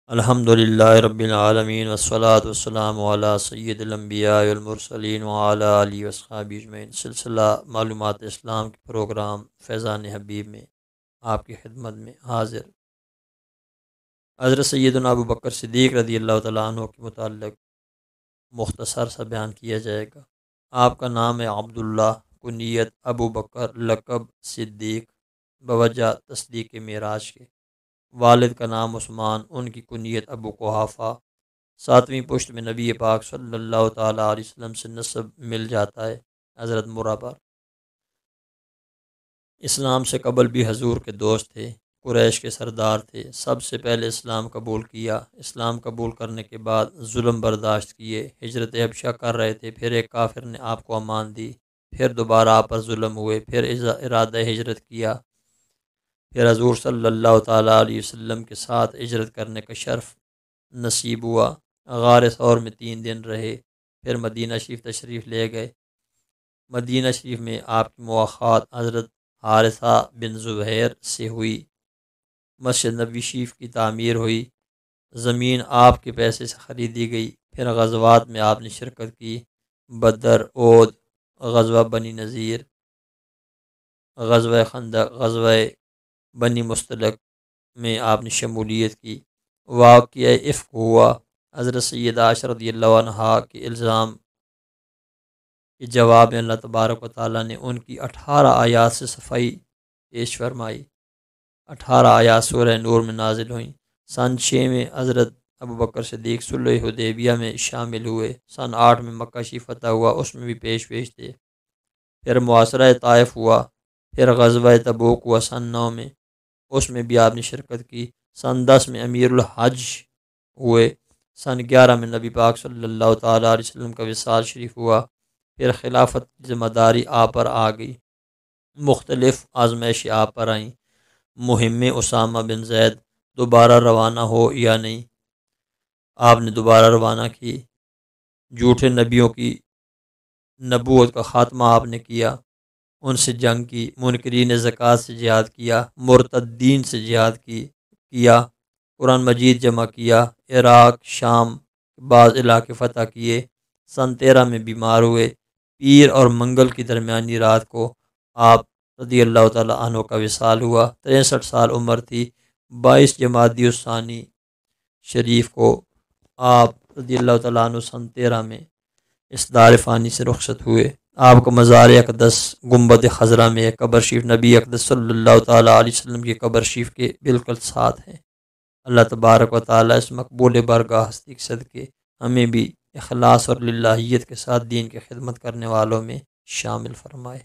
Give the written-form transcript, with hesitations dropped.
الحمدللہ رب العالمین والصلاة والسلام علی سید الانبیاء والمرسلین وعلی آلہ واصحابہ اجمعین۔ سلسلہ معلومات اسلام کے پروگرام فیضان حبیب میں آپ کی خدمت میں حاضر حضرت سیدنا ابو بکر صدیق رضی اللہ تعالیٰ عنہ کے متعلق مختصر سا بیان کیا جائے گا۔ آپ کا نام ہے عبداللہ، کنیت ابو بکر، لقب صدیق بوجہ تصدیق معراج کے۔ والد کا نام عثمان، ان کی کنیت ابو قحافہ۔ ساتویں پشت میں نبی پاک صلی اللہ تعالیٰ علیہ وسلم سے نسب مل جاتا ہے، حضرت مرابر۔ اسلام سے قبل بھی حضور کے دوست تھے، قریش کے سردار تھے۔ سب سے پہلے اسلام قبول کیا۔ اسلام قبول کرنے کے بعد ظلم برداشت کیے، ہجرت حبشہ کر رہے تھے۔ پھر ایک کافر نے آپ کو امان دی، پھر دوبارہ آپ پر ظلم ہوئے، پھر ارادہ ہجرت کیا۔ پھر حضور صلی اللہ تعالیٰ علیہ وسلم کے ساتھ ہجرت کرنے کا شرف نصیب ہوا۔ غار ثور میں 3 دن رہے، پھر مدینہ شریف تشریف لے گئے۔ مدینہ شریف میں آپ کی ملاقات حضرت حارثہ بن زبیر سے ہوئی۔ مسجد نبوی شریف کی تعمیر ہوئی، زمین آپ کے پیسے سے خریدی گئی۔ پھر غزوات میں آپ نے شرکت کی، بدر، احد، غزوہ بنی نذیر، غزوہ خندق، غزوہ بنی مستلق میں آپ نے شمولیت کی۔ واقعہ افک ہوا، حضرت سیدہ عائشہ رضی اللہ عنہا کے الزام کے جواب میں اللہ تبارک و تعالیٰ نے ان کی 18 آیات سے صفائی پیش فرمائی۔ 18 آیات سورہ نور میں نازل ہوئیں۔ سن 6 میں حضرت ابو بکر صدیق صلح حدیبیہ میں شامل ہوئے۔ سن 8 میں مکہ شریف فتح ہوا، اس میں بھی پیش تھے۔ پھر محاصرہ طائف ہوا، پھر غزوہ تبوک ہوا سن 9 میں، اس میں بھی آپ نے شرکت کی۔ سن 10 میں امیر الحج ہوئے۔ سن 11 میں نبی پاک صلی اللہ تعالیٰ علیہ وسلم کا وصال شریف ہوا۔ پھر خلافت کی ذمہ داری آپ پر آ گئی، مختلف آزمائشیں آپ پر آئیں۔ مہم اسامہ بن زید دوبارہ روانہ ہو یا نہیں، آپ نے دوبارہ روانہ کی۔ جھوٹے نبیوں کی نبوت کا خاتمہ آپ نے کیا، ان سے جنگ کی۔ منکرین زکوٰۃ سے جہاد کیا، مرتدین سے جہاد کیا، قرآن مجید جمع کیا، عراق، شام بعض علاقے فتح کیے۔ سن 13 میں بیمار ہوئے۔ پیر اور منگل کی درمیانی رات کو آپ رضی اللہ تعالیٰ عنہ کا وصال ہوا۔ 63 سال عمر تھی۔ 22 جمادی الثانی شریف کو آپ رضی اللہ تعالیٰ عنہ سن 13 میں اس دار فانی سے رخصت ہوئے۔ آپ کا مزار اقدس گنبد خضرا میں ہے۔ قبر شریف نبی اقدس صلی اللہ تعالیٰ علیہ وسلم کی قبر شریف کے بالکل ساتھ ہے۔ اللہ تبارک و تعالیٰ اس مقبول بارگاہ ہستی کے صدقے ہمیں بھی اخلاص اور للہیت کے ساتھ دین کی خدمت کرنے والوں میں شامل فرمائے۔